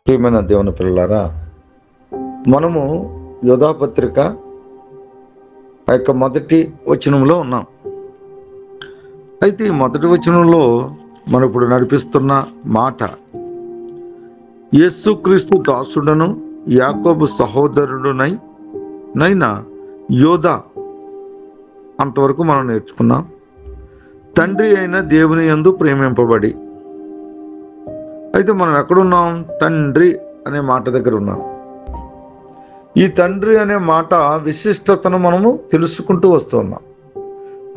ప్రియమైన దేవుని పిల్లలారా, మనము యోధాపత్రిక ఆ యొక్క మొదటి వచనంలో ఉన్నాం. అయితే ఈ మొదటి వచనంలో మనం ఇప్పుడు నడిపిస్తున్న మాట, యేసుక్రీస్తు దాసుడను యాకోబు సహోదరుడునైనా యోధా, అంతవరకు మనం నేర్చుకున్నాం. తండ్రి అయిన దేవుని యందు ప్రేమింపబడి. అయితే మనం ఎక్కడున్నాం? తండ్రి అనే మాట దగ్గర ఉన్నాం. ఈ తండ్రి అనే మాట విశిష్టతను మనము తెలుసుకుంటూ వస్తున్నాం.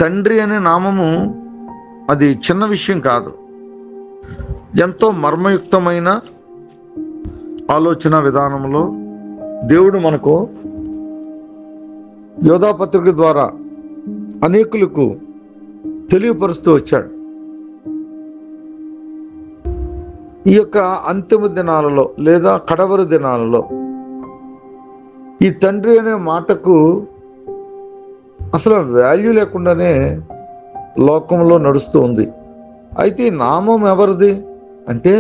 తండ్రి అనే నామము అది చిన్న విషయం కాదు. ఎంతో మర్మయుక్తమైన ఆలోచన విధానంలో దేవుడు మనకు యోధాపత్రిక ద్వారా అనేకులకు తెలియపరుస్తూ వచ్చాడు. ఈ యొక్క అంతిమ దినాలలో లేదా కడవరి దినాలలో ఈ తండ్రి అనే మాటకు అసలు వాల్యూ లేకుండానే లోకంలో నడుస్తూ ఉంది. అయితే ఈ నామం ఎవరిది అంటే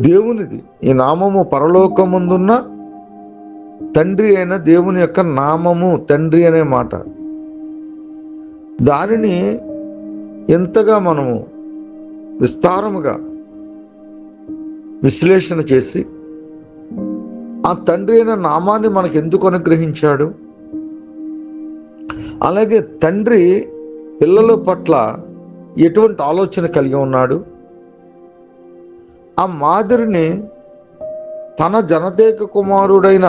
దేవునిది. ఈ నామము పరలోకముందున్న తండ్రి అయిన దేవుని యొక్క నామము తండ్రి అనే మాట. దానిని ఎంతగా మనము విస్తారముగా విశ్లేషణ చేసి ఆ తండ్రి అయిన నామాన్ని మనకు ఎందుకు అనుగ్రహించాడు, అలాగే తండ్రి పిల్లల పట్ల ఎటువంటి ఆలోచన కలిగి ఉన్నాడు, ఆ మాదిరిని తన జనదేక కుమారుడైన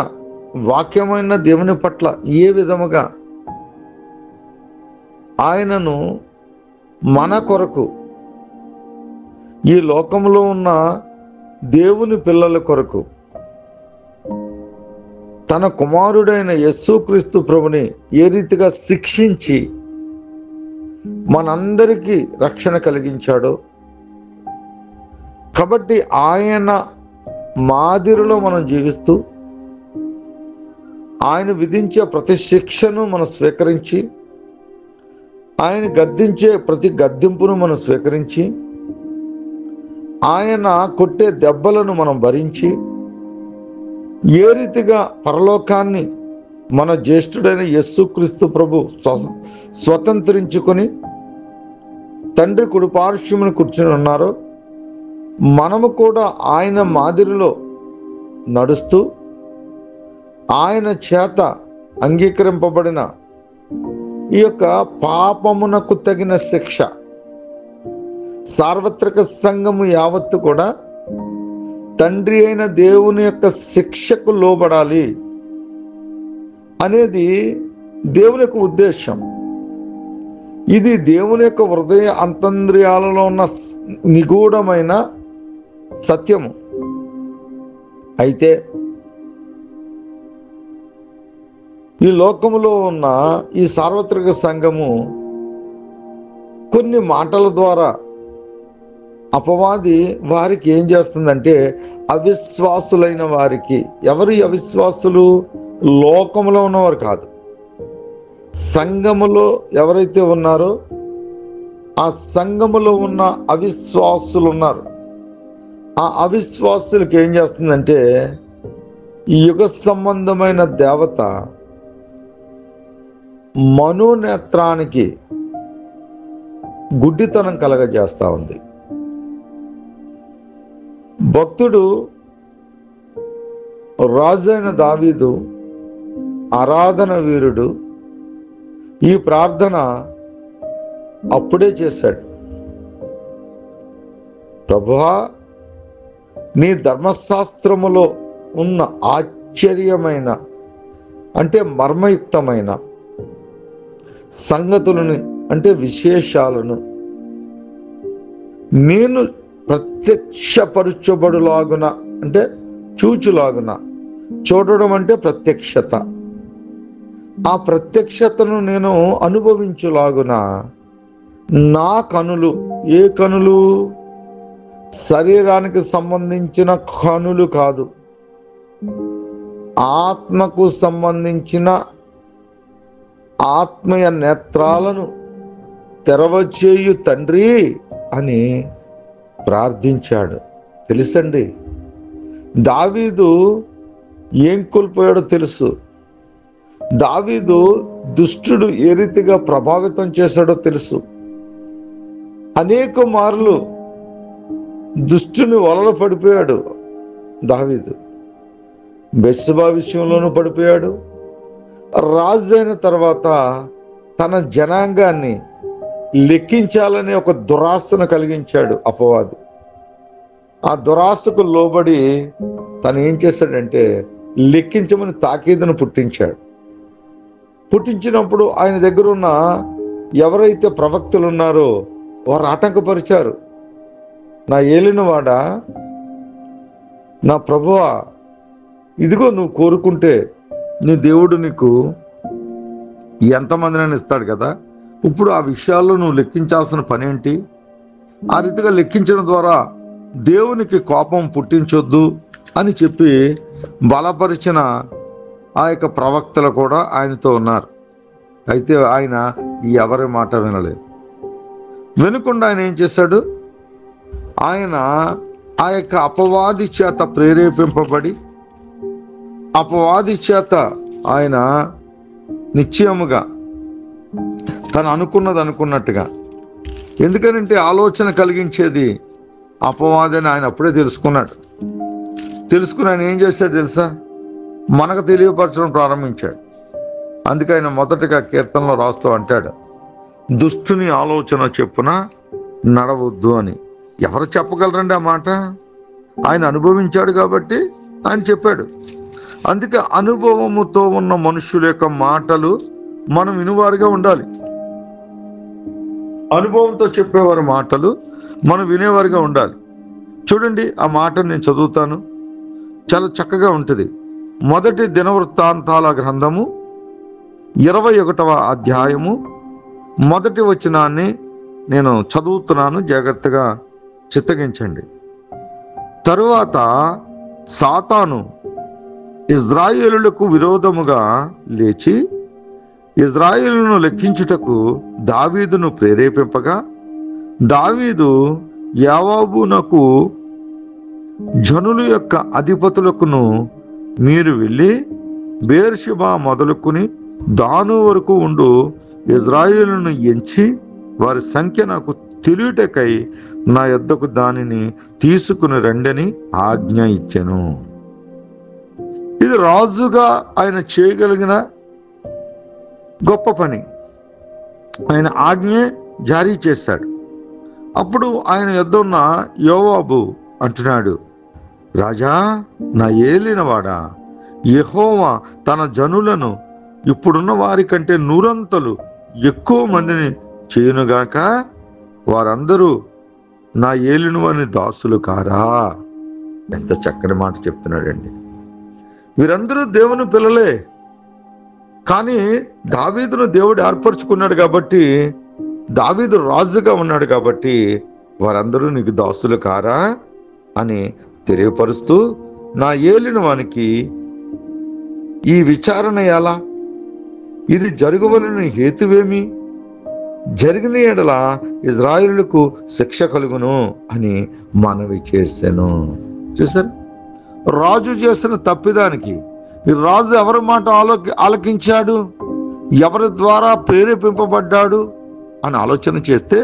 వాక్యమైన దేవుని పట్ల ఏ విధముగా ఆయనను మన కొరకు, ఈ లోకంలో ఉన్న దేవుని పిల్లల కొరకు తన కుమారుడైన యేసుక్రీస్తు ప్రభుని ఏ రీతిగా శిక్షించి మనందరికీ రక్షణ కలిగించాడో, కాబట్టి ఆయన మాదిరిలో మనం జీవిస్తూ ఆయన విధించే ప్రతి శిక్షను మనం స్వీకరించి, ఆయన గద్దించే ప్రతి గద్దింపును మనం స్వీకరించి, ఆయన కొట్టే దెబ్బలను మనం భరించి, ఏ రీతిగా పరలోకాన్ని మన జ్యేష్ఠుడైన యేసుక్రీస్తు ప్రభు స్వతంత్రించుకొని తండ్రి కుడిపార్శ్వమున కూర్చుని ఉన్నారో, మనము కూడా ఆయన మాదిరిలో నడుస్తూ ఆయన చేత అంగీకరింపబడిన ఈ యొక్క పాపమునకు తగిన శిక్ష, సార్వత్రిక సంఘము యావత్తు కూడా తండ్రి అయిన దేవుని యొక్క శిక్షకు లోబడాలి అనేది దేవుని యొక్క ఉద్దేశం. ఇది దేవుని యొక్క హృదయ అంతర్యాలలో ఉన్న నిగూఢమైన సత్యము. అయితే ఈ లోకములో ఉన్న ఈ సార్వత్రిక సంఘము కొన్ని మాటల ద్వారా అపవాది వారికి ఏం చేస్తుందంటే, అవిశ్వాసులైన వారికి, ఎవరు అవిశ్వాసులు? లోకములో ఉన్నవారు కాదు, సంఘములో ఎవరైతే ఉన్నారో ఆ సంఘములో ఉన్న అవిశ్వాసులు ఉన్నారు. ఆ అవిశ్వాసులకు ఏం చేస్తుందంటే, ఈ యుగ సంబంధమైన దేవత మనోనేత్రానికి గుడ్డితనం కలగజేస్తా ఉంది. భక్తుడు రాజైన దావీదు, ఆరాధన వీరుడు, ఈ ప్రార్థన అప్పుడే చేశాడు. ప్రభువా, నీ ధర్మశాస్త్రములో ఉన్న ఆశ్చర్యమైన అంటే మర్మయుక్తమైన సంగతులను అంటే విశేషాలను నేను ప్రత్యక్షపరచబడులాగున అంటే చూచులాగున, చూడడం అంటే ప్రత్యక్షత, ఆ ప్రత్యక్షతను నేను అనుభవించులాగున నా కనులు, ఏ కనులు? శరీరానికి సంబంధించిన కనులు కాదు, ఆత్మకు సంబంధించిన ఆత్మీయ నేత్రాలను తెరవచేయు తండ్రి అని ప్రార్థించాడు. తెలుసండి, దావీదు ఏం కోల్పోయాడో తెలుసు. దావీదు దుష్టుడు ఏ రీతిగా ప్రభావితం చేశాడో తెలుసు. అనేక మార్లు దుష్టుని వలలో పడిపోయాడు దావీదు. బెత్షెబా విషయంలోనూ పడిపోయాడు. రాజు అయిన తర్వాత తన జనాంగాన్ని లెక్కించాలనే ఒక దురాశను కలిగించాడు అపవాది. ఆ దురాశకు లోబడి తను ఏం చేశాడంటే లెక్కించమని తాకీదును పుట్టించాడు. పుట్టించినప్పుడు ఆయన దగ్గర ఉన్న ఎవరైతే ప్రవక్తలు ఉన్నారో వారు ఆటంకపరిచారు. నా ఏలినవాడా, నా ప్రభువా, ఇదిగో నువ్వు కోరుకుంటే నీ దేవుడు నీకు ఎంతమందినైనా ఇస్తాడు కదా, ఇప్పుడు ఆ విషయాల్లో నువ్వు లెక్కించాల్సిన పని ఏంటి? ఆ రీతిగా లెక్కించడం ద్వారా దేవునికి కోపం పుట్టించొద్దు అని చెప్పి బలపరిచిన ఆ యొక్క ప్రవక్తలు కూడా ఆయనతో ఉన్నారు. అయితే ఆయన ఎవరి మాట వినలేదు. వినకుండా ఆయన ఏం చేశాడు? ఆయన ఆ యొక్క అపవాది చేత ప్రేరేపింపబడి అపవాది చేత ఆయన నిశ్చయముగా తను అనుకున్నది అనుకున్నట్టుగా, ఎందుకనంటే ఆలోచన కలిగించేది అపవాది అని ఆయన అప్పుడే తెలుసుకున్నాడు. తెలుసుకుని ఆయన ఏం చేశాడు తెలుసా? మనకు తెలియపరచడం ప్రారంభించాడు. అందుకే ఆయన మొదటగా కీర్తనలో రాస్తూ అంటాడు, దుష్టుని ఆలోచన చెప్పున నడవద్దు అని. ఎవరు చెప్పగలరండి ఆ మాట? ఆయన అనుభవించాడు కాబట్టి ఆయన చెప్పాడు. అందుకే అనుభవముతో ఉన్న మనుషుల యొక్క మాటలు మనం వినువారుగా ఉండాలి. అనుభవంతో చెప్పేవారి మాటలు మనం వినేవారుగా ఉండాలి. చూడండి, ఆ మాట నేను చదువుతాను, చాలా చక్కగా ఉంటుంది. మొదటి దినవృత్తాంతాల గ్రంథము 21వ అధ్యాయము మొదటి వచనాన్ని నేను చదువుతున్నాను, జాగ్రత్తగా చిత్తగించండి. తరువాత సాతాను ఇజ్రాయేలులకు విరోధముగా లేచి ఇజ్రాయేలును లెక్కించుటకు దావీదును ప్రేరేపింపగా, దావీదు యావాబునకు జనుల యొక్క అధిపతులకును, మీరు వెళ్ళి బేర్షెబా మొదలుకుని దాను వరకు ఉండు ఇజ్రాయేలును ఎంచి వారి సంఖ్య నాకు తెలియుటకై నా యొద్దకు దానిని తీసుకుని రండని ఆజ్ఞ ఇచ్చెను. ఇది రాజుగా ఆయన చేయగలిగిన గొప్ప పని. ఆయన ఆజ్ఞే జారీ చేశాడు. అప్పుడు ఆయన యొద్ద ఉన్న యోవాబు అంటున్నాడు, రాజా, నా ఏలినవాడా, యెహోవా తన జనులను ఇప్పుడున్న వారి కంటే 100 ఎక్కువ మందిని చేయునుగాక, వారందరూ నా ఏలినవాని దాసులు కారా. ఎంత చక్కని మాట చెప్తున్నాడండి. వీరందరూ దేవుని పిల్లలే, కానీ దావీదును దేవుడు ఏర్పరచుకున్నాడు కాబట్టి, దావీదు రాజుగా ఉన్నాడు కాబట్టి వారందరూ నీకు దాసులు కారా అని తెలియపరుస్తూ, నా ఏలిన వానికి ఈ విచారణ ఎలా, ఇది జరగవలన హేతువేమి, జరిగిన ఎడల ఇజ్రాయేలుకు శిక్ష కలుగును అని మనవి చేశాను. చూసారు, రాజు చేసిన తప్పిదానికి ఈ రాజు ఎవరి మాట ఆలకించాడు, ఎవరి ద్వారా ప్రేరేపింపబడ్డాడు అని ఆలోచన చేస్తే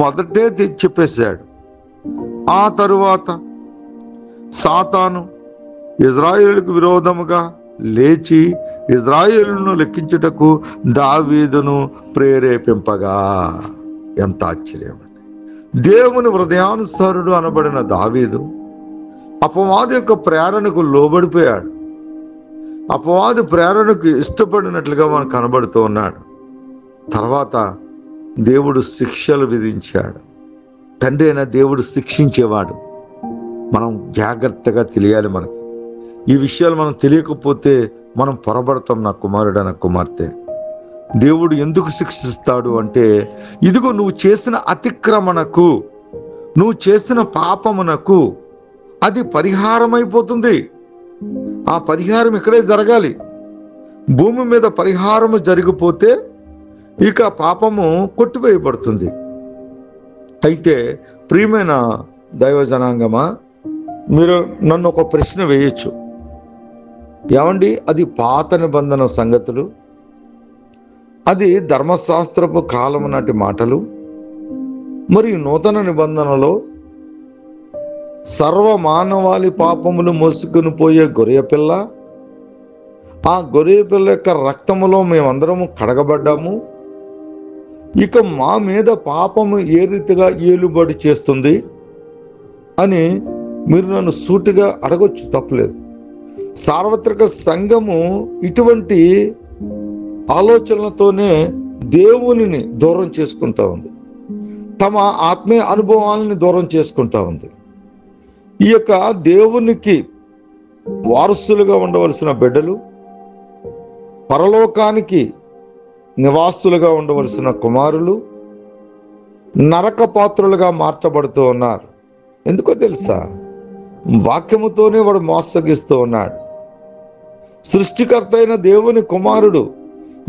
మొదటే చెప్పేశాడు. ఆ తరువాత సాతాను ఇజ్రాయేలుకు విరోధముగా లేచి ఇజ్రాయేలును లెక్కించుటకు దావీదును ప్రేరేపింపగా. ఎంత ఆశ్చర్యం అండి! దేవుని హృదయానుసారుడు అనబడిన దావీదు అపవాది యొక్క ప్రేరణకు లోబడిపోయాడు. అపవాది ప్రేరణకు ఇష్టపడినట్లుగా మనకు కనబడుతూ ఉన్నాడు. తర్వాత దేవుడు శిక్షలు విధించాడు. తండ్రి అయిన దేవుడు శిక్షించేవాడు. మనం జాగ్రత్తగా తెలియాలి. మనకి ఈ విషయాలు మనం తెలియకపోతే మనం పొరబడతాం. నా కుమారుడు, నా కుమార్తె, దేవుడు ఎందుకు శిక్షిస్తాడు అంటే, ఇదిగో నువ్వు చేసిన అతిక్రమణకు, నువ్వు చేసిన పాపమునకు అది పరిహారం అయిపోతుంది. ఆ పరిహారం ఇక్కడే జరగాలి. భూమి మీద పరిహారము జరిగిపోతే ఇక పాపము కొట్టివేయబడుతుంది. అయితే ప్రియమైన దైవ జనాంగమా, మీరు నన్ను ఒక ప్రశ్న వేయచ్చు, ఏమండి అది పాత నిబంధన సంగతులు, అది ధర్మశాస్త్రపు కాలం నాటి మాటలు, మరి నూతన నిబంధనలో సర్వ మానవాళి పాపములు మోసుకుని పోయే గొర్రెపిల్ల, ఆ గొర్రెపిల్ల యొక్క రక్తములో మేమందరము కడగబడ్డాము, ఇక మా మీద పాపము ఏ రీతిగా ఏలుబడి చేస్తుంది అని మీరు నన్ను సూటిగా అడగొచ్చు, తప్పలేదు. సార్వత్రిక సంఘము ఇటువంటి ఆలోచనలతోనే దేవునిని దూరం చేసుకుంటా ఉంది, తమ ఆత్మీయ అనుభవాలని దూరం చేసుకుంటా ఉంది. ఈ యొక్క దేవునికి వారసులుగా ఉండవలసిన బిడ్డలు, పరలోకానికి నివాసులుగా ఉండవలసిన కుమారులు నరక పాత్రులుగా మార్చబడుతూ ఉన్నారు. ఎందుకో తెలుసా? వాక్యముతోనే వాడు మోసగిస్తూ ఉన్నాడు. సృష్టికర్త అయిన దేవుని కుమారుడు,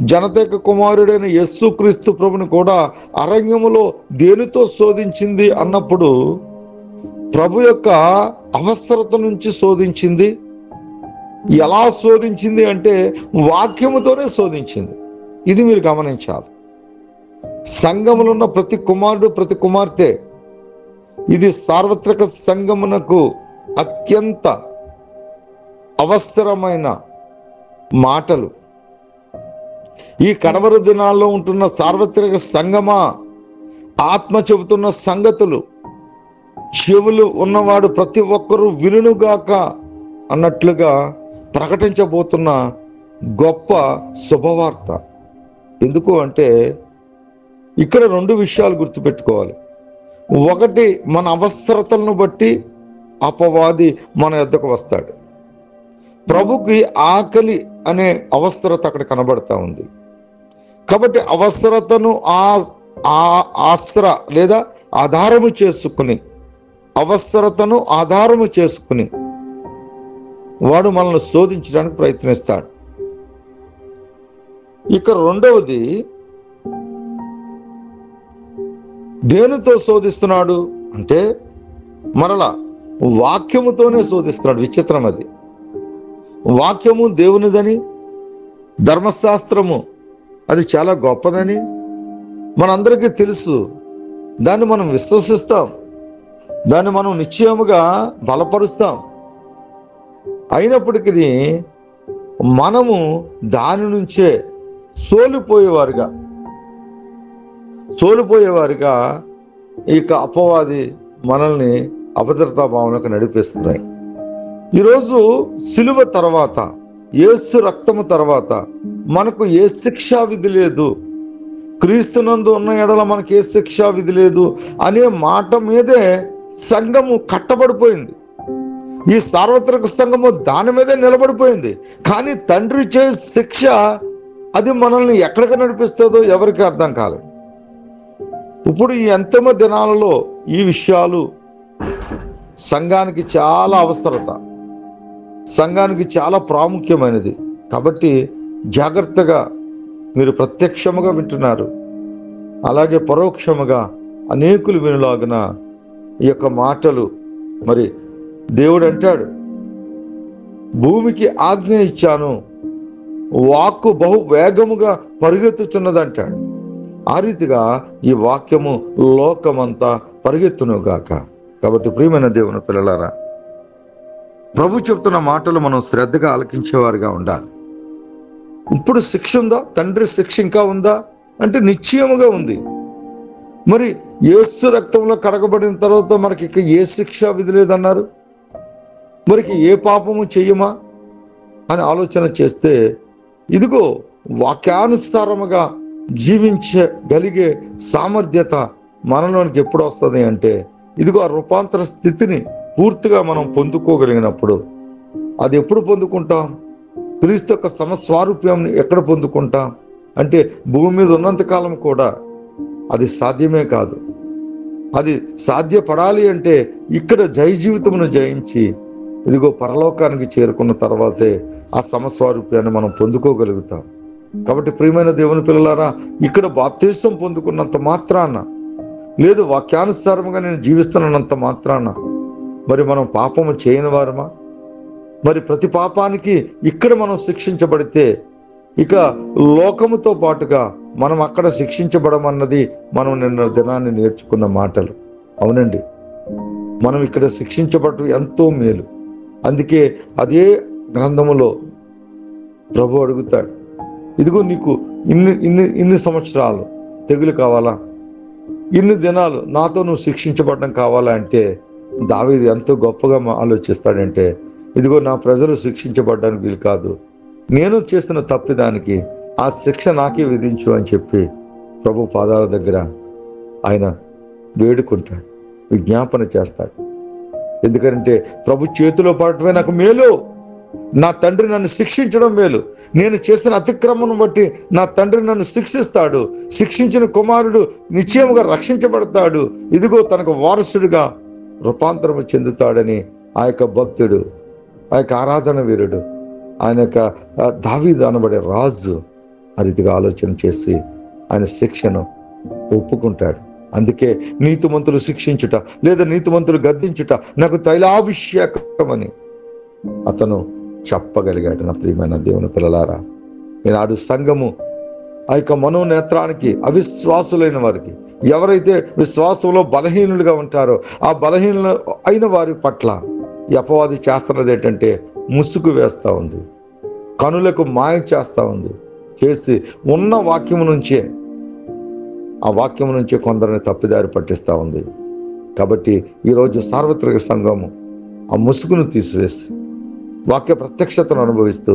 జనతక కుమారుడైన యేసుక్రీస్తు ప్రభుని కూడా అరణ్యములో దేనితో శోధించింది అన్నప్పుడు ప్రభు యొక్క అవసరత నుంచి శోధించింది. ఎలా శోధించింది అంటే వాక్యముతోనే శోధించింది. ఇది మీరు గమనించాలి. సంఘములో ఉన్న ప్రతి కుమారుడు, ప్రతి కుమార్తె, ఇది సార్వత్రిక సంఘమునకు అత్యంత అవసరమైన మాటలు. ఈ కడవరి దినాల్లో ఉంటున్న సార్వత్రిక సంఘమా, ఆత్మ చెబుతున్న సంగతులు చెవులు ఉన్నవాడు ప్రతి ఒక్కరూ వినుగాక అన్నట్లుగా ప్రకటించబోతున్న గొప్ప శుభవార్త. ఎందుకు అంటే ఇక్కడ రెండు విషయాలు గుర్తుపెట్టుకోవాలి. ఒకటి, మన అవసరతలను బట్టి అపవాది మన యొద్దకు వస్తాడు. ప్రభుకి ఆకలి అనే అవసరత అక్కడ కనబడతా ఉంది. కాబట్టి అవసరతను ఆశ్ర లేదా ఆధారము చేసుకుని, అవసరతను ఆధారము చేసుకుని వాడు మనల్ని శోధించడానికి ప్రయత్నిస్తాడు. ఇక రెండవది, దేనితో శోధిస్తున్నాడు అంటే మరలా వాక్యముతోనే శోధిస్తున్నాడు. విచిత్రం అది. వాక్యము దేవునిదని, ధర్మశాస్త్రము అది చాలా గొప్పదని మనందరికీ తెలుసు. దాన్ని మనం విశ్వసిస్తాం, దాన్ని మనం నిశ్చయముగా బలపరుస్తాం. అయినప్పటికీ మనము దాని నుంచే సోలిపోయేవారుగా ఇక అపవాది మనల్ని అభద్రతా భావనకు నడిపిస్తున్నాయి. ఈరోజు సిలువ తర్వాత, యేసు రక్తము తర్వాత మనకు ఏ శిక్షా విధి లేదు, క్రీస్తునందు ఉన్న ఎడల మనకు ఏ శిక్షా విధి లేదు అనే మాట మీదే సంఘము కట్టబడిపోయింది. ఈ సార్వత్రిక సంఘము దాని మీదే నిలబడిపోయింది. కానీ తండ్రి చే శిక్ష అది మనల్ని ఎక్కడికి నడిపిస్తుందో ఎవరికి అర్థం కాలేదు. ఇప్పుడు ఈ అంతిమ దినాలలో ఈ విషయాలు సంఘానికి చాలా అవసరత, సంఘానికి చాలా ప్రాముఖ్యమైనది. కాబట్టి జాగ్రత్తగా మీరు ప్రత్యక్షముగా వింటున్నారు, అలాగే పరోక్షముగా అనేకులు వినులాగున ఈ యొక్క మాటలు. మరి దేవుడు అంటాడు, భూమికి ఆజ్ఞ ఇచ్చాను, వాక్కు బహు వేగముగా పరిగెత్తుచున్నదంటాడు. ఆ రీతిగా ఈ వాక్యము లోకమంతా పరిగెత్తునుగాక. కాబట్టి ప్రియమైన దేవుని పిల్లలారా, ప్రభు చెప్తున్న మాటలు మనం శ్రద్ధగా ఆలకించేవారుగా ఉండాలి. ఇప్పుడు శిక్ష ఉందా? తండ్రి శిక్ష ఇంకా ఉందా అంటే నిశ్చయముగా ఉంది. మరి యేసు రక్తంలో కడగబడిన తర్వాత మనకి ఇక ఏ శిక్ష విధి లేదన్నారు. మరికి ఏ పాపము చెయ్యమా అని ఆలోచన చేస్తే, ఇదిగో వాక్యానుసారముగా జీవించగలిగే సామర్థ్యత మనలోనికి ఎప్పుడు వస్తుంది అంటే, ఇదిగో ఆ రూపాంతర స్థితిని పూర్తిగా మనం పొందుకోగలిగినప్పుడు. అది ఎప్పుడు పొందుకుంటాం? క్రీస్తు యొక్క సమస్వారూప్యం ఎక్కడ పొందుకుంటాం అంటే, భూమి మీద ఉన్నంతకాలం కూడా అది సాధ్యమే కాదు. అది సాధ్యపడాలి అంటే ఇక్కడ జయ జీవితమును జయించి ఇదిగో పరలోకానికి చేరుకున్న తర్వాతే ఆ సమస్వారూప్యాన్ని మనం పొందుకోగలుగుతాం. కాబట్టి ప్రియమైన దేవుని పిల్లలారా, ఇక్కడ బాప్తిసం పొందుకున్నంత మాత్రాన, లేదు వాక్యానుసారంగా నేను జీవిస్తున్నంత మాత్రాన మరి మనం పాపము చేయని వారమా? మరి ప్రతి పాపానికి ఇక్కడ మనం శిక్షించబడితే ఇక లోకముతో పాటుగా మనం అక్కడ శిక్షించబడమన్నది మనం నిన్న దినాన్ని నేర్చుకున్న మాటలు. అవునండి, మనం ఇక్కడ శిక్షించబడటం ఎంతో మేలు. అందుకే అదే గ్రంథములో ప్రభు అడుగుతాడు, ఇదిగో నీకు ఇన్ని సంవత్సరాలు తెగులు కావాలా, ఇన్ని దినాలు నాతో నువ్వు శిక్షించబడడం కావాలా అంటే దావీదు ఎంతో గొప్పగా ఆలోచిస్తాడంటే, ఇదిగో నా ప్రజలు శిక్షించబడడానికి వీలు కాదు, నేను చేసిన తప్పిదానికి ఆ శిక్ష నాకే విధించు అని చెప్పి ప్రభు పాదాల దగ్గర ఆయన వేడుకుంటాడు, విజ్ఞాపన చేస్తాడు. ఎందుకంటే ప్రభు చేతిలో పడటమే నాకు మేలు, నా తండ్రి నన్ను శిక్షించడం మేలు. నేను చేసిన అతిక్రమం బట్టి నా తండ్రి నన్ను శిక్షిస్తాడు, శిక్షించిన కుమారుడు నిశ్చయముగా రక్షించబడతాడు, ఇదిగో తనకు వారసుడిగా రూపాంతరం చెందుతాడని ఆ యొక్క భక్తుడు, ఆ యొక్క ఆరాధన వీరుడు, ఆయన యొక్క దావీదు అనబడే రాజు ఆ రీతిగా ఆలోచన చేసి ఆయన శిక్షను ఒప్పుకుంటాడు. అందుకే నీతిమంతులు శిక్షించుట లేదా నీతిమంతులు గద్దించుట నాకు తైలాభిషేకమని అతను చెప్పగలిగాడు. నా ప్రియమైన దేవుని పిల్లలారా, ఈనాడు సంఘము ఆ యొక్క మనోనేత్రానికి అవిశ్వాసులైన వారికి, ఎవరైతే విశ్వాసంలో బలహీనులుగా ఉంటారో ఆ బలహీనులు అయిన వారి పట్ల ఈ అపవాది చేస్తున్నది ఏంటంటే ముసుగు వేస్తూ ఉంది, కనులకు మాయ చేస్తూ ఉంది, చేసి ఉన్న వాక్యము నుంచే ఆ వాక్యము నుంచే కొందరిని తప్పిదారి పట్టిస్తూ ఉంది. కాబట్టి ఈరోజు సార్వత్రిక సంఘము ఆ ముసుగును తీసివేసి వాక్య ప్రత్యక్షతను అనుభవిస్తూ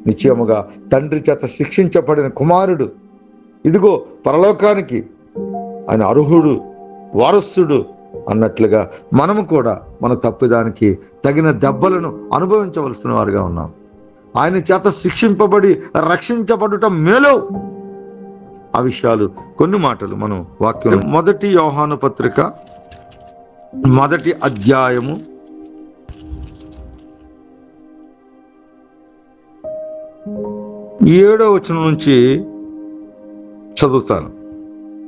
నిశ్చయముగా తండ్రి చేత శిక్షించబడిన కుమారుడు ఇదిగో పరలోకానికి ఆయన అర్హుడు, వారసుడు అన్నట్లుగా మనము కూడా మన తప్పిదానికి తగిన దెబ్బలను అనుభవించవలసిన వారుగా ఉన్నాం. ఆయన చేత శిక్షింపబడి రక్షించబడుట మేలు. ఆ విషయాలు కొన్ని మాటలు మనం వాక్యం 1 యోహాను పత్రిక 1వ అధ్యాయము 7వ వచనం నుంచి చదువుతాను,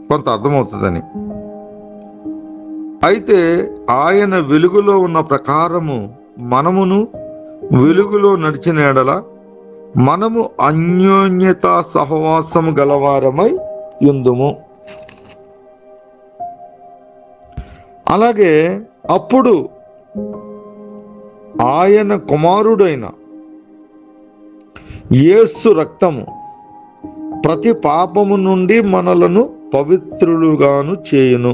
కొంత అర్థమవుతుందని. అయితే ఆయన వెలుగులో ఉన్న ప్రకారము మనమును వెలుగులో నడిచిన ఎడల మనము అన్యోన్యత సహవాసము గలవారమై యుందుము. అలాగే అప్పుడు ఆయన కుమారుడైన యేసు రక్తము ప్రతి పాపము నుండి మనలను పవిత్రులుగాను చేయును.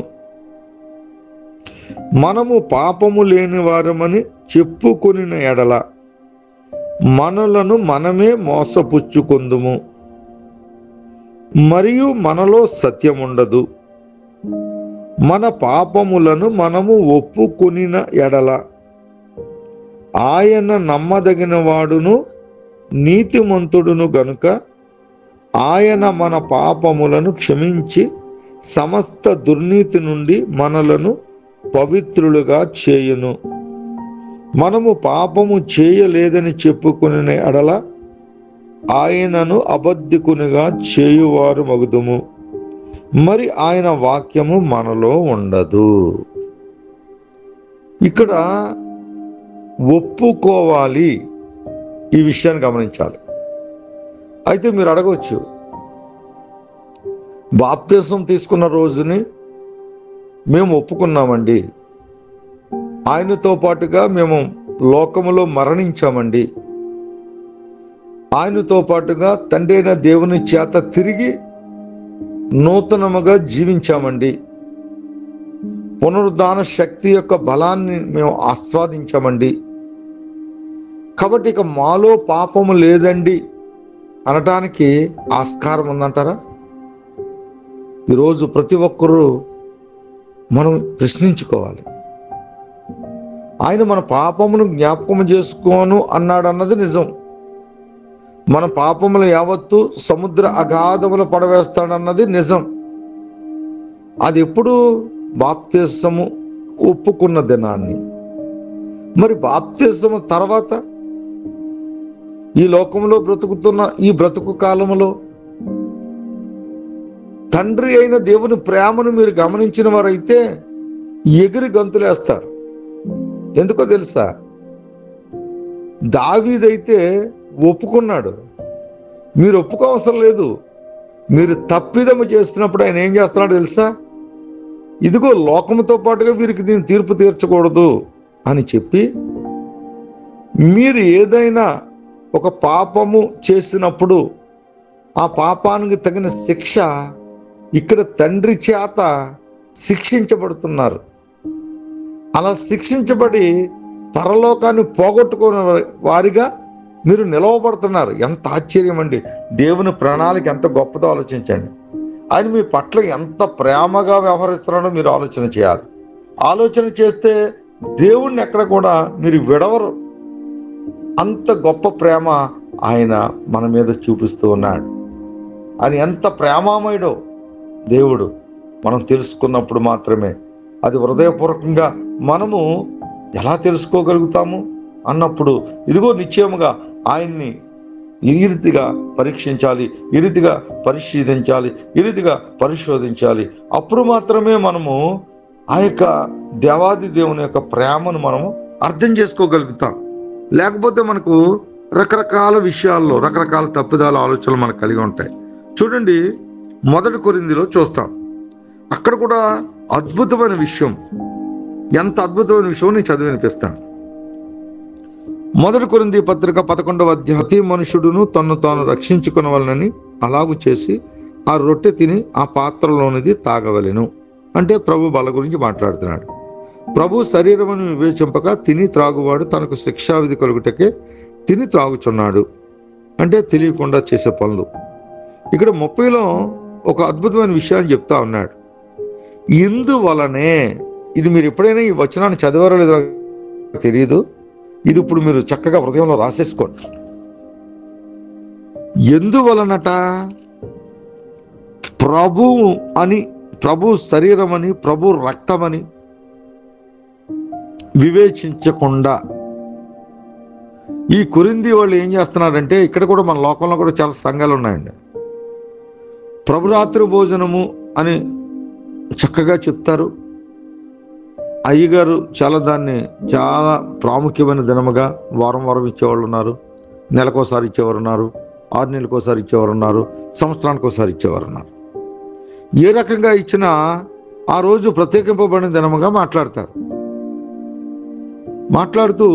మనము పాపము లేని వారమని చెప్పుకొనిన ఎడల మనలను మనమే మోసపుచ్చుకొందుము, మరియు మనలో సత్యముండదు. మన పాపములను మనము ఒప్పుకొనిన ఎడల ఆయన నమ్మదగిన వాడును నీతిమంతుడును గనుక ఆయన మన పాపములను క్షమించి సమస్త దుర్నీతి నుండి మనలను పవిత్రులుగా చేయును. మనము పాపము చేయలేదని చెప్పుకుని ఎడల ఆయనను అబద్ధికునిగా చేయువారు మగుదుము, మరి ఆయన వాక్యము మనలో ఉండదు. ఇక్కడ ఒప్పుకోవాలి, ఈ విషయాన్ని గమనించాలి. అయితే మీరు అడగవచ్చు, బాప్తిసం తీసుకున్న రోజుని మేము ఒప్పుకున్నామండి, ఆయనతో పాటుగా మేము లోకములో మరణించామండి, ఆయనతో పాటుగా తండ్రి అయిన దేవుని చేత తిరిగి నూతనముగా జీవించామండి, పునరుద్ధాన శక్తి యొక్క బలాన్ని మేము ఆస్వాదించామండి, కాబట్టి ఇక మాలో పాపము లేదండి అనటానికి ఆస్కారం ఉందంటారా? ఈరోజు ప్రతి ఒక్కరూ మనం ప్రశ్నించుకోవాలి. ఆయన మన పాపమును జ్ఞాపకం చేసుకోను అన్నాడు అన్నది నిజం. మన పాపములు యావత్తు సముద్ర అగాధములు పడవేస్తాడన్నది నిజం. అది ఎప్పుడు? బాప్తిసము ఒప్పుకున్న దినాన్ని. మరి బాప్తిసము తర్వాత ఈ లోకంలో బ్రతుకుతున్న ఈ బ్రతుకు కాలములో తండ్రి అయిన దేవుని ప్రేమను మీరు గమనించిన వారైతే ఎగిరి గంతులేస్తారు. ఎందుకో తెలుసా? దావీదైతే ఒప్పుకున్నాడు. మీరు ఒప్పుకోవసరం లేదు. మీరు తప్పిదము చేస్తున్నప్పుడు ఆయన ఏం చేస్తున్నాడో తెలుసా? ఇదిగో లోకముతో పాటుగా వీరికి దీన్ని తీర్పు తీర్చకూడదు అని చెప్పి, మీరు ఏదైనా ఒక పాపము చేసినప్పుడు ఆ పాపానికి తగిన శిక్ష ఇక్కడ తండ్రి చేత శిక్షించబడుతున్నారు. అలా శిక్షించబడి పరలోకాన్ని పోగొట్టుకున్న వారిగా మీరు నిలవబడుతున్నారు. ఎంత ఆశ్చర్యం అండి! దేవుని ప్రణాళిక ఎంత గొప్పదో ఆలోచించండి. ఆయన మీ పట్ల ఎంత ప్రేమగా వ్యవహరిస్తున్నాడో మీరు ఆలోచన చేయాలి. ఆలోచన చేస్తే దేవుణ్ణి ఎక్కడ కూడా మీరు విడవరు. అంత గొప్ప ప్రేమ ఆయన మన మీద చూపిస్తూ ఉన్నాడు. ఆయన ఎంత ప్రేమామయుడో దేవుడు మనం తెలుసుకున్నప్పుడు మాత్రమే అది హృదయపూర్వకంగా మనము ఎలా తెలుసుకోగలుగుతాము అన్నప్పుడు, ఇదిగో నిశ్చయముగా ఆయన్ని ఈ రీతిగా పరీక్షించాలి, ఈ రీతిగా పరిశీలించాలి, ఈ రీతిగా పరిశోధించాలి. అప్పుడు మాత్రమే మనము ఆ యొక్క దేవాది దేవుని యొక్క ప్రేమను మనము అర్థం చేసుకోగలుగుతాం. లేకపోతే మనకు రకరకాల విషయాల్లో రకరకాల తప్పిదాల ఆలోచనలు మనకు కలిగి ఉంటాయి. చూడండి, 1 కొరింథీలో చూస్తాం. అక్కడ కూడా అద్భుతమైన విషయం. ఎంత అద్భుతమైన విషయం నేను చదివి వినిపిస్తాను. 1 కొరింథీ పత్రిక 11వ అధ్యాయం, ప్రతి మనుషుడును తన్ను తాను రక్షించుకొనవలెనని అలాగు చేసి ఆ రొట్టె తిని ఆ పాత్రలోనిది తాగవలెను. అంటే ప్రభు బల గురించి మాట్లాడుతున్నాడు. ప్రభు శరీరమును వివేచింపక తిని త్రాగువాడు తనకు శిక్షావిధి కలుగుటకే తిని త్రాగుచున్నాడు. అంటే తెలియకుండా చేసే పనులు. ఇక్కడ 30లో ఒక అద్భుతమైన విషయాన్ని చెప్తా ఉన్నాడు. ఇందువలనే, ఇది మీరు ఎప్పుడైనా ఈ వచనాన్ని చదివారో లేదో తెలియదు, ఇది ఇప్పుడు మీరు చక్కగా హృదయంలో రాసేసుకోండి. ఎందువలనట? ప్రభు అని, ప్రభు శరీరమని, ప్రభు రక్తమని వివేచించకుండా ఈ కొరింథీ వాళ్ళు ఏం చేస్తున్నారంటే, ఇక్కడ కూడా మన లోకంలో కూడా చాలా సంఘాలు ఉన్నాయండి. ప్రభురాత్రి భోజనము అని చక్కగా చెప్తారు. అయ్యగారు దాన్ని చాలా ప్రాముఖ్యమైన దినముగా వారం వారం ఇచ్చేవాళ్ళు ఉన్నారు, నెలకోసారి ఇచ్చేవారు ఉన్నారు, 6 నెలలకోసారి ఇచ్చేవారు ఉన్నారు, సంవత్సరానికి ఒకసారి ఇచ్చేవారు ఉన్నారు. ఏ రకంగా ఇచ్చినా ఆ రోజు ప్రత్యేకింపబడిన దినముగా మాట్లాడతారు. మాట్లాడుతూ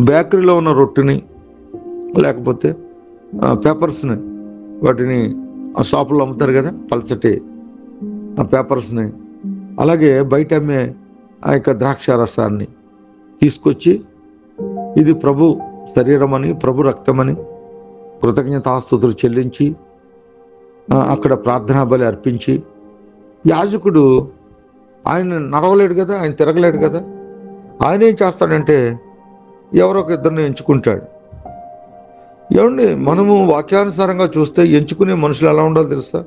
బేకరీలో ఉన్న రొట్టెని, లేకపోతే పేపర్స్ని, వాటిని ఆ షాపుల్లో అమ్ముతారు కదా పల్చటి ఆ పేపర్స్ని, అలాగే బయట అమ్మే ఆ యొక్క ద్రాక్ష రసాన్ని తీసుకొచ్చి ఇది ప్రభు శరీరం అని, ప్రభు రక్తమని కృతజ్ఞతాస్తుతులు చెల్లించి అక్కడ ప్రార్థనా బలి అర్పించి, యాజకుడు ఆయన నడవలేడు కదా, ఆయన తిరగలేడు కదా, ఆయన ఏం చేస్తాడంటే ఎవరో ఒక ఇద్దరిని ఎంచుకుంటాడు. ఏమండి, మనము వాక్యానుసారంగా చూస్తే ఎంచుకునే మనుషులు ఎలా ఉండాలో తెలుసా?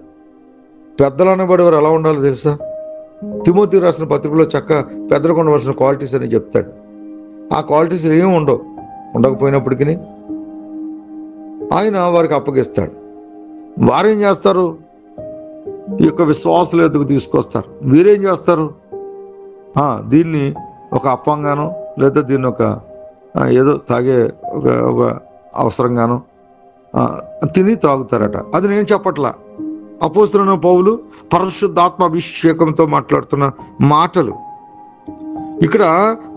పెద్దలు అనబడేవారు ఎలా ఉండాలో తెలుసా? తిమోతి రాసిన పత్రికలో పెద్దలకు ఉండవలసిన క్వాలిటీస్ అని చెప్తాడు. ఆ క్వాలిటీస్ ఏమి ఉండకపోయినప్పటికీ ఆయన వారికి అప్పగిస్తాడు. వారేం చేస్తారు? ఈ యొక్క విశ్వాసుల ఎద్దుకు తీసుకొస్తారు. వీరేం చేస్తారు? దీన్ని ఒక అప్పంగానో, లేదా దీన్ని ఒక ఏదో తాగే ఒక అవసరంగానో తిని త్రాగుతారట. అది నేను చెప్పట్లా, అపోస్తలుడైన పౌలు పరిశుద్ధాత్మ అభిషేకంతో మాట్లాడుతున్న మాటలు. ఇక్కడ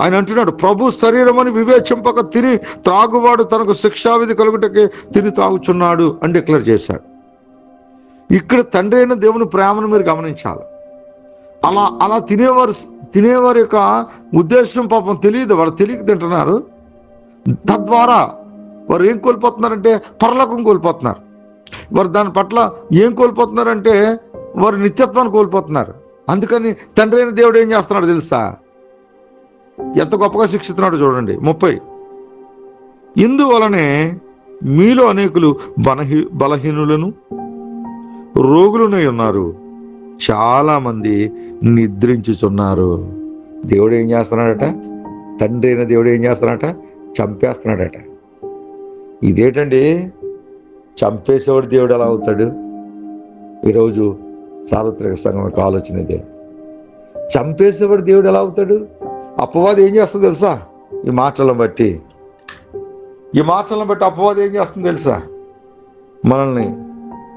ఆయన అంటున్నాడు, ప్రభు శరీరం అని వివేచింపక తిని త్రాగువాడు తనకు శిక్షావిధి కలుగుటకే తిని త్రాగుచున్నాడు అని డిక్లేర్ చేశాడు. ఇక్కడ తండ్రి అయిన దేవుని ప్రేమను మీరు గమనించాలి. అలా తినేవారి యొక్క ఉద్దేశం పాపం తెలియదు, వారు తెలియక తింటున్నారు. తద్వారా వారు ఏం కోల్పోతున్నారంటే పరలోకం కోల్పోతున్నారు. వారు దాని పట్ల ఏం కోల్పోతున్నారంటే వారు నిత్యత్వాన్ని కోల్పోతున్నారు. అందుకని తండ్రి అయిన దేవుడు ఏం చేస్తున్నాడు తెలుసా? ఎంత గొప్పగా శిక్షిస్తున్నాడు చూడండి. 30, ఇందువలనే మీలో అనేకులు బలహీనులను రోగులునై ఉన్నారు, చాలా మంది నిద్రించుచున్నారు. దేవుడు ఏం చేస్తున్నాడట? తండ్రి అయిన దేవుడు ఏం చేస్తున్నాడట? చంపేస్తున్నాడట. ఇదేంటండి, చంపేసేవాడు దేవుడు ఎలా అవుతాడు? ఈరోజు సార్వత్రిక సంఘం యొక్క ఆలోచన ఇదే. చంపేసేవాడు దేవుడు ఎలా అవుతాడు? అపవాది ఏం చేస్తుందో తెలుసా? ఈ మాటలను బట్టి అపవాది ఏం చేస్తుంది తెలుసా? మనల్ని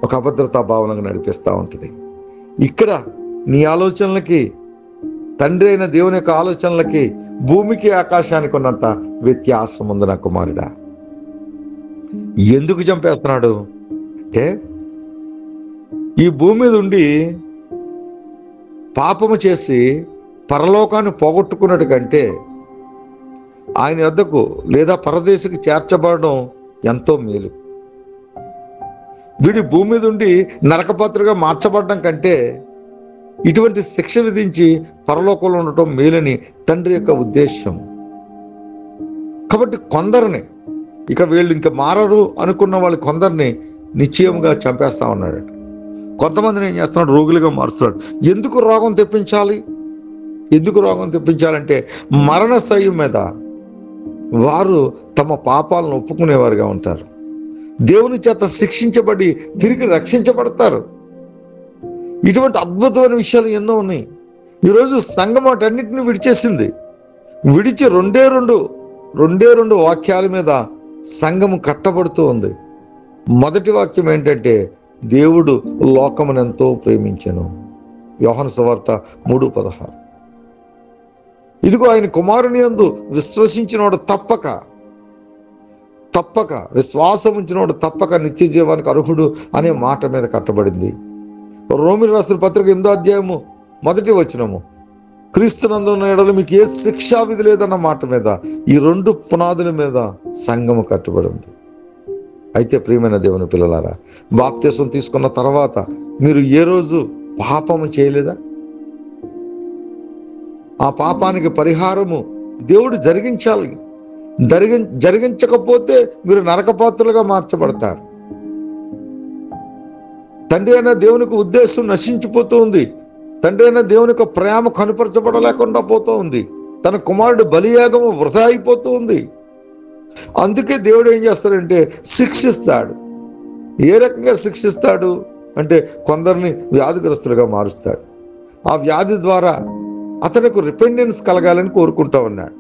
ఒక అభద్రతా భావనకు నడిపిస్తూ ఉంటుంది. ఇక్కడ నీ ఆలోచనలకి, తండ్రి అయిన దేవుని యొక్క ఆలోచనలకి, భూమికి ఆకాశానికి ఉన్నంత వ్యత్యాసం ఉంది నా కుమారుడా. ఎందుకు చంపేస్తున్నాడు అంటే, ఈ భూమి మీద ఉండి పాపము చేసి పరలోకాన్ని పోగొట్టుకున్నట్టు కంటే ఆయన వద్దకు లేదా పరదేశికి చేర్చబడడం ఎంతో మేలు. వీడి భూమి మీద ఉండి నరకపాత్రగా మార్చబడడం కంటే ఇటువంటి శిక్ష విధించి పరలోకంలో ఉండటం మేలని తండ్రి యొక్క ఉద్దేశం. కాబట్టి కొందరిని, ఇక వీళ్ళు ఇంకా మారరు అనుకున్న వాళ్ళు కొందరిని నిశ్చయంగా చంపేస్తా ఉన్నాడు. కొంతమందిని ఏం చేస్తున్నాడు? రోగులుగా మారుస్తున్నాడు. ఎందుకు రోగం తెప్పించాలంటే మరణశయ్యం మీద వారు తమ పాపాలను ఒప్పుకునేవారుగా ఉంటారు. దేవుని చేత శిక్షించబడి తిరిగి రక్షించబడతారు. ఇటువంటి అద్భుతమైన విషయాలు ఎన్నో ఉన్నాయి. ఈరోజు సంఘం వాటన్నిటిని విడిచేసింది. విడిచి రెండే రెండు వాక్యాల మీద సంఘము కట్టబడుతూ ఉంది. మొదటి వాక్యం ఏంటంటే, దేవుడు లోకమునెంతో ప్రేమించెను. యోహాను సువార్త 3:16. ఇదిగో ఆయన కుమారుని యందు విశ్వసించినోడు తప్పక విశ్వాసం ఉంచినోడు తప్పక నిత్య జీవానికి అర్హుడు అనే మాట మీద కట్టబడింది. రోమిలకు రాసిన పత్రిక 8వ అధ్యాయము 1వ వచనము, క్రీస్తునందు ఉన్న యెడల మీకు ఏ శిక్షా విధి లేదన్న మాట మీద, ఈ రెండు పునాదుల మీద సంఘము కట్టబడింది. అయితే ప్రియమైన దేవుని పిల్లలారా, బాప్తిసం తీసుకున్న తర్వాత మీరు ఏ రోజు పాపము చేయలేదా? ఆ పాపానికి పరిహారము దేవుడు జరిగించాలి. జరిగించకపోతే మీరు నరకపాత్రులుగా మార్చబడతారు. తండ్రి అయిన దేవునికి ఉద్దేశం నశించిపోతూ ఉంది. తండ్రి అయిన దేవుని యొక్క ప్రేమ కనుపరచబడలేకుండా పోతూ ఉంది. తన కుమారుడు బలియాగము వృధా అయిపోతూ ఉంది. అందుకే దేవుడు ఏం చేస్తాడంటే శిక్షిస్తాడు. ఏ రకంగా శిక్షిస్తాడు అంటే, కొందరిని వ్యాధిగ్రస్తులుగా మారుస్తాడు. ఆ వ్యాధి ద్వారా అతనికి రిపెండెన్స్ కలగాలని కోరుకుంటా ఉన్నాడు.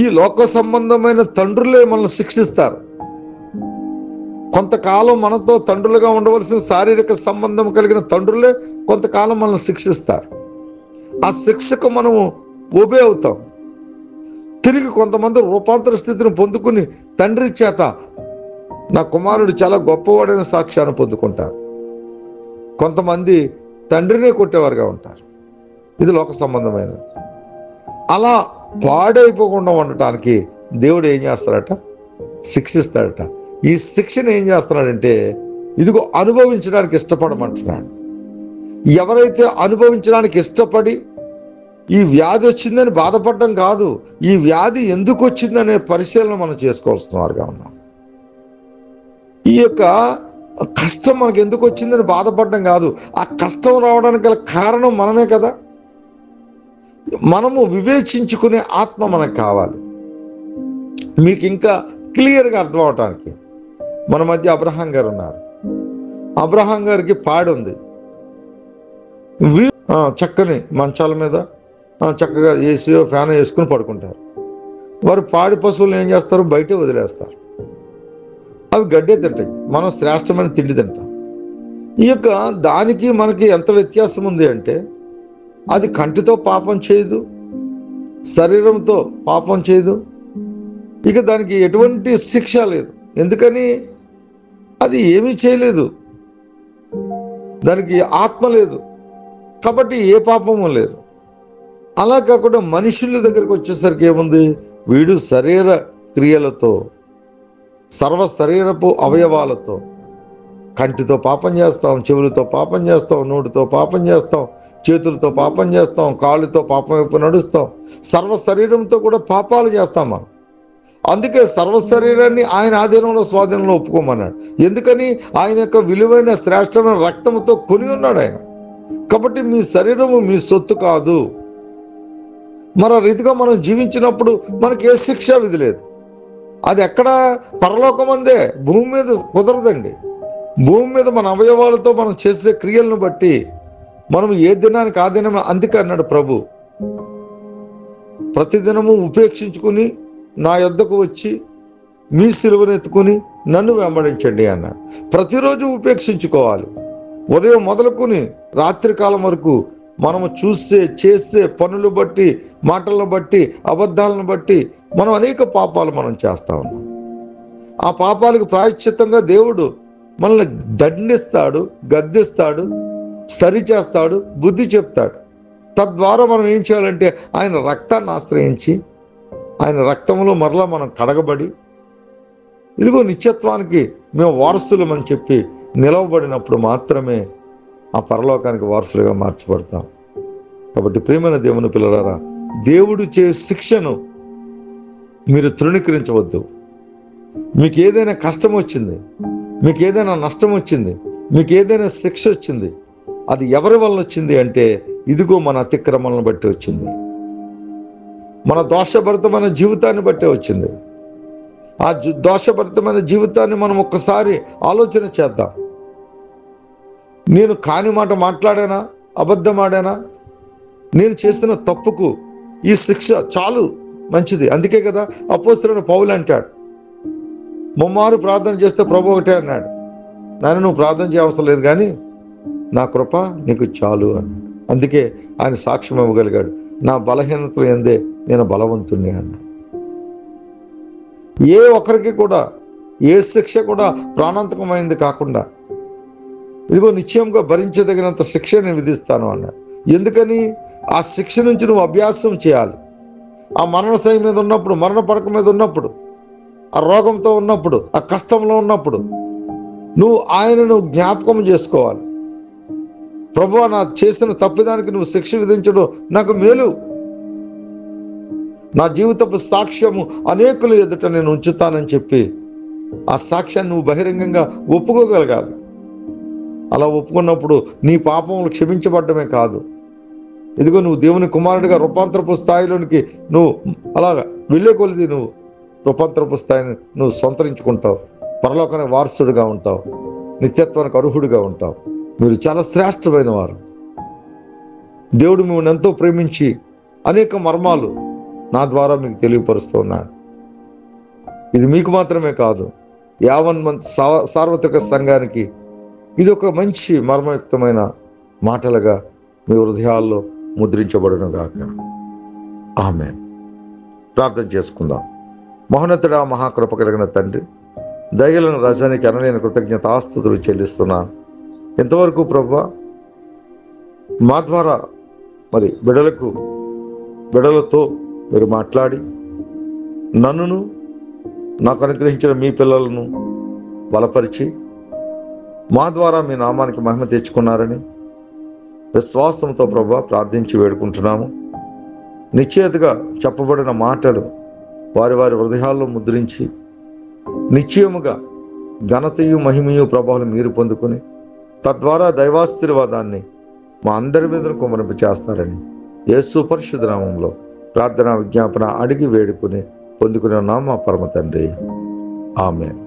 ఈ లోక సంబంధమైన తండ్రులే మనల్ని శిక్షిస్తారు. కొంతకాలం మనతో తండ్రులుగా ఉండవలసిన శారీరక సంబంధం కలిగిన తండ్రులే కొంతకాలం మనల్ని శిక్షిస్తారు. ఆ శిక్షకు మనము ఒబే అవుతాం. తిరిగి కొంతమంది రూపాంతర స్థితిని పొందుకుని తండ్రి చేత నా కుమారుడు చాలా గొప్పవాడైన సాక్ష్యాన్ని పొందుకుంటారు. కొంతమంది తండ్రినే కొట్టేవారుగా ఉంటారు. ఇది లోక సంబంధమైనది. అలా పాడైపోకుండా ఉండటానికి దేవుడు ఏం చేస్తాడట? శిక్షిస్తాడట. ఈ శిక్షను ఏం చేస్తున్నాడంటే, ఇదిగో అనుభవించడానికి ఇష్టపడమంటున్నాడు. ఎవరైతే అనుభవించడానికి ఇష్టపడి ఈ వ్యాధి వచ్చిందని బాధపడడం కాదు, ఈ వ్యాధి ఎందుకు వచ్చిందనే పరిశీలన మనం చేసుకోవాల్సిన వారుగా ఉన్నాం. ఈ యొక్క కష్టం మనకు ఎందుకు వచ్చిందని బాధపడడం కాదు, ఆ కష్టం రావడానికి గల కారణం మనమే కదా. మనము వివేచించుకునే ఆత్మ మనకు కావాలి. మీకు ఇంకా క్లియర్గా అర్థం అవటానికి, మన మధ్య అబ్రహాం గారు ఉన్నారు. అబ్రహాం గారికి పాడి ఉంది. చక్కని మంచాల మీద చక్కగా ఏసీ ఫ్యాన్ వేసుకుని పడుకుంటారు. వారు పాడి పశువులను ఏం చేస్తారు? బయటే వదిలేస్తారు. అవి గడ్డే తింటాయి, మనం శ్రేష్టమైన తిండి తింటాం. ఈ యొక్క దానికి మనకి ఎంత వ్యత్యాసం ఉంది అంటే, అది కంటితో పాపం చేయదు, శరీరంతో పాపం చేయదు, ఇక దానికి ఎటువంటి శిక్ష లేదు. ఎందుకని? అది ఏమీ చేయలేదు, దానికి ఆత్మ లేదు, కాబట్టి ఏ పాపము లేదు. అలా కాకుండా మనుషుల దగ్గరికి వచ్చేసరికి ఏముంది? వీడు శరీర క్రియలతో, సర్వ శరీరపు అవయవాలతో, కంటితో పాపం చేస్తాం, చెవులతో పాపం చేస్తాం, నోటితో పాపం చేస్తాం, చేతులతో పాపం చేస్తాం, కాళ్ళతో పాపం వైపు నడుస్తాం, సర్వ శరీరంతో కూడా పాపాలు చేస్తాం మనం. అందుకే సర్వ శరీరాన్ని ఆయన ఆధీనంలో స్వాధీనంలో ఒప్పుకోమన్నాడు. ఎందుకని? ఆయన యొక్క విలువైన శ్రేష్టమైన రక్తంతో కొని ఉన్నాడు ఆయన. కాబట్టి మీ శరీరము మీ సొత్తు కాదు. మరో రీతిగా మనం జీవించినప్పుడు మనకి ఏ శిక్షా విధి లేదు. అది ఎక్కడ? పరలోకమందే. భూమి మీద కుదరదండి. భూమి మీద మన అవయవాలతో మనం చేసే క్రియలను బట్టి మనం ఏ దినానికి ఆ దినం, అందుకే అన్నాడు ప్రభు, ప్రతిదినము ఉపేక్షించుకుని నా యొద్దకు వచ్చి మీ సిలువను ఎత్తుకుని నన్ను వెంబడించండి అన్నాడు. ప్రతిరోజు ఉపేక్షించుకోవాలి. ఉదయం మొదలుకొని రాత్రి కాలం వరకు మనము చేసే పనులు బట్టి, మాటలను బట్టి, అబద్ధాలను బట్టి మనం అనేక పాపాలు మనం చేస్తా ఉన్నాం. ఆ పాపాలకు ప్రాయశ్చిత్తంగా దేవుడు మనల్ని దండిస్తాడు, గద్దిస్తాడు, సరిచేస్తాడు, బుద్ధి చెప్తాడు. తద్వారా మనం ఏం చేయాలంటే ఆయన రక్తాన్ని ఆశ్రయించి ఆయన రక్తంలో మరలా మనం కడగబడి ఇదిగో నిత్యత్వానికి మేము వారసులమని చెప్పి నిలవబడినప్పుడు మాత్రమే ఆ పరలోకానికి వారసులుగా మార్చబడతాం. కాబట్టి ప్రియమైన దేవుని పిల్లలారా, దేవుడు చే శిక్షను మీరు తృణీకరించవద్దు. మీకు ఏదైనా కష్టం వచ్చింది, మీకు ఏదైనా నష్టం వచ్చింది, మీకు ఏదైనా శిక్ష వచ్చింది, అది ఎవరి వల్ల వచ్చింది అంటే ఇదిగో మన అతిక్రమలను బట్టి వచ్చింది, మన దోషభరితమైన జీవితాన్ని బట్టే వచ్చింది. ఆ దోషభరితమైన జీవితాన్ని మనం ఒక్కసారి ఆలోచన చేద్దాం. నేను కాని మాట మాట్లాడానా, అబద్ధం ఆడానా, నేను చేసిన తప్పుకు ఈ శిక్ష చాలు, మంచిది. అందుకే కదా అపోస్తలుడైన పౌలు అంటాడు, ముమ్మారు ప్రార్థన చేస్తే ప్రభు ఒకటే అన్నాడు, నాయన నువ్వు ప్రార్థన చేయవసరం లేదు కానీ నా కృప నీకు చాలు అన్నాడు. అందుకే ఆయన సాక్ష్యం ఇవ్వగలిగాడు, నా బలహీనతలు ఎందే నేను బలవంతుణ్ణి అన్నాడు. ఏ ఒక్కరికి కూడా ఏ శిక్ష కూడా ప్రాణాంతకమైంది కాకుండా ఇదిగో నిశ్చయంగా భరించదగినంత శిక్ష నేను విధిస్తాను అన్నాడు. ఎందుకని? ఆ శిక్ష నుంచి నువ్వు అభ్యాసం చేయాలి. ఆ మరణశయ్య మీద ఉన్నప్పుడు, మరణ పడక మీద ఉన్నప్పుడు, ఆ రోగంతో ఉన్నప్పుడు, ఆ కష్టంలో ఉన్నప్పుడు నువ్వు ఆయనను జ్ఞాపకం చేసుకోవాలి. ప్రభువా, నా చేసిన తప్పిదానికి నువ్వు శిక్ష విధించడం నాకు మేలు, నా జీవితపు సాక్ష్యము అనేకుల ఎదుట నేను ఉంచుతానని చెప్పి ఆ సాక్ష్యాన్ని నువ్వు బహిరంగంగా ఒప్పుకోగలగాలి. అలా ఒప్పుకున్నప్పుడు నీ పాపములు క్షమించబడ్డమే కాదు, ఇదిగో నువ్వు దేవుని కుమారుడిగా రూపాంతరపు స్థాయిలోనికి నువ్వు అలాగా వెళ్ళే కొలిది నువ్వు రూపాంతరపు స్థాయిని నువ్వు సంతరించుకుంటావు, పరలోకానికి వారసుడిగా ఉంటావు, నిత్యత్వానికి అర్హుడిగా ఉంటావు. మీరు చాలా శ్రేష్టమైన వారు. దేవుడు మిమ్మల్ని ఎంతో ప్రేమించి అనేక మర్మాలు నా ద్వారా మీకు తెలియపరుస్తూ ఉన్నాడు. ఇది మీకు మాత్రమే కాదు, యావన్మంత్ సార్వత్రిక సంఘానికి ఇది ఒక మంచి మర్మయుక్తమైన మాటలుగా మీ హృదయాల్లో ముద్రించబడును గాక. ఆమేన్. ప్రార్థన చేసుకుందాం. మహోన్నతుడా, మహాకృప కలిగిన తండ్రి, దయగలిగిన రాజానికి అనలేని కృతజ్ఞతాస్తుతులు చెల్లిస్తున్నాను. ఇంతవరకు ప్రభువా మా ద్వారా మరి బిడలతో మీరు మాట్లాడి నన్నును నాకు అనుగ్రహించిన మీ పిల్లలను బలపరిచి మా ద్వారా మీ నామానికి మహిమ తెచ్చుకున్నారని విశ్వాసంతో ప్రభువా ప్రార్థించి వేడుకుంటున్నాము. నిశ్చయతగా చెప్పబడిన మాటలు వారి వారి హృదయాల్లో ముద్రించి నిశ్చయముగా ఘనతయు మహిమయు ప్రభావం మీరు పొందుకొని తద్వారా దైవాశీర్వాదాన్ని మా అందరి మీద కుమరింప చేస్తారని యేసు పరిశుద్ధ నామములో ప్రార్థనా విజ్ఞాపన అడిగి వేడుకుని పొందుకునే మా పరమ తండ్రి. ఆమేన్.